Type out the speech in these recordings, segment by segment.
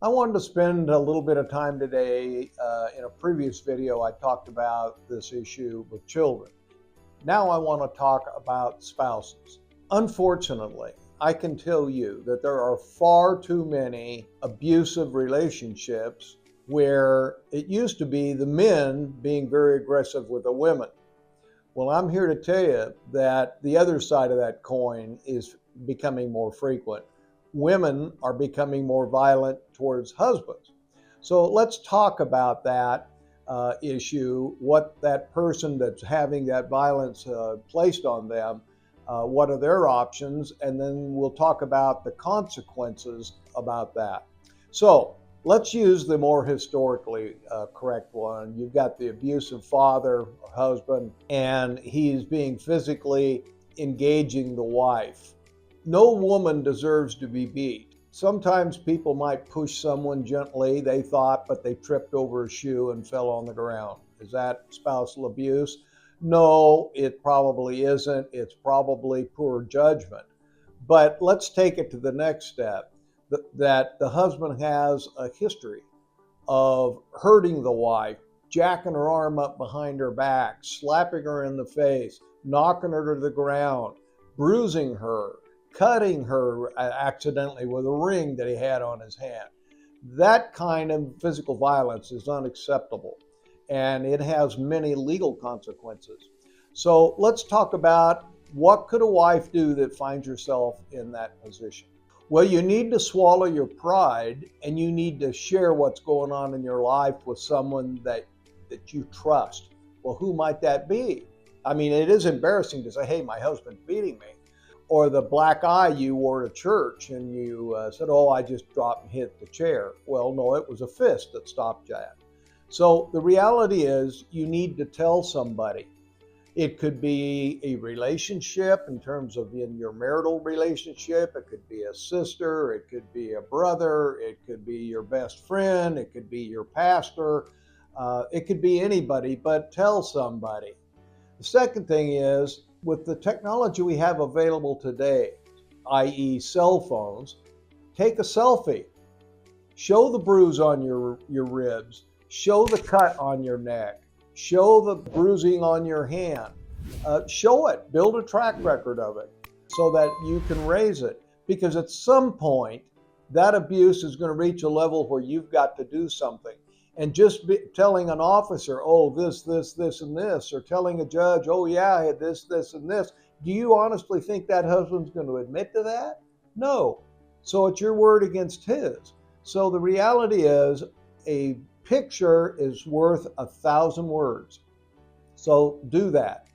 I wanted to spend a little bit of time today. In a previous video, I talked about this issue with children. Now I want to talk about spouses. Unfortunately, I can tell you that there are far too many abusive relationships where it used to be the men being very aggressive with the women. Well, I'm here to tell you that the other side of that coin is becoming more frequent. Women are becoming more violent towards husbands. So let's talk about that issue, what that person that's having that violence placed on them, what are their options, and then we'll talk about the consequences about that. So let's use the more historically correct one. You've got the abusive father or husband, and he's being physically engaging the wife. No woman deserves to be beat. Sometimes people might push someone gently, they thought, but they tripped over a shoe and fell on the ground. Is that spousal abuse? No, it probably isn't. It's probably poor judgment. But let's take it to the next step, that the husband has a history of hurting the wife, jacking her arm up behind her back, slapping her in the face, knocking her to the ground, bruising her, cutting her accidentally with a ring that he had on his hand. That kind of physical violence is unacceptable, and it has many legal consequences. So let's talk about what could a wife do that finds herself in that position. Well, you need to swallow your pride, and you need to share what's going on in your life with someone that you trust. Well, who might that be? I mean, it is embarrassing to say, hey, my husband's beating me. Or the black eye you wore to church and you said, oh, I just dropped and hit the chair. Well, no, it was a fist that stopped that. So the reality is you need to tell somebody. It could be a relationship in terms of in your marital relationship. It could be a sister. It could be a brother. It could be your best friend. It could be your pastor. It could be anybody, but tell somebody. The second thing is, with the technology we have available today, i.e. cell phones, take a selfie. Show the bruise on your ribs. Show the cut on your neck. Show the bruising on your hand. Show it. Build a track record of it so that you can raise it. Because at some point, that abuse is going to reach a level where you've got to do something. And just telling an officer, oh, this, and this, or telling a judge, oh, yeah, I had this, and this. Do you honestly think that husband's going to admit to that? No. So it's your word against his. So the reality is a picture is worth 1,000 words. So do that.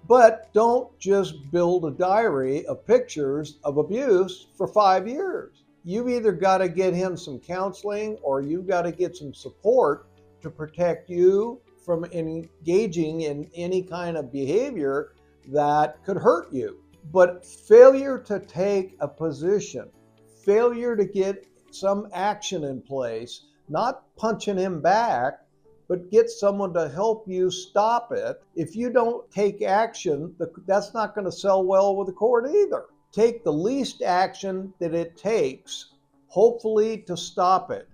But don't just build a diary of pictures of abuse for 5 years. You've either got to get him some counseling or you've got to get some support to protect you from engaging in any kind of behavior that could hurt you. But failure to take a position, failure to get some action in place, not punching him back, but get someone to help you stop it. If you don't take action, that's not going to sell well with the court either. Take the least action that it takes, hopefully to stop it.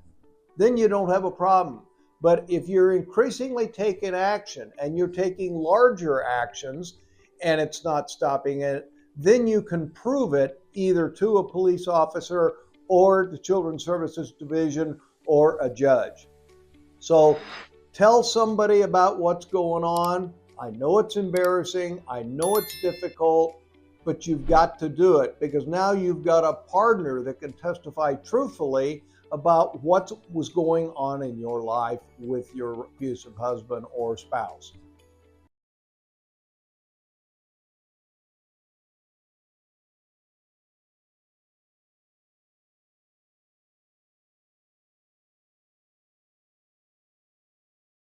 Then you don't have a problem. But if you're increasingly taking action and you're taking larger actions and it's not stopping it, then you can prove it either to a police officer or the Children's Services Division or a judge. So tell somebody about what's going on. I know it's embarrassing. I know it's difficult. But you've got to do it because now you've got a partner that can testify truthfully about what was going on in your life with your abusive husband or spouse.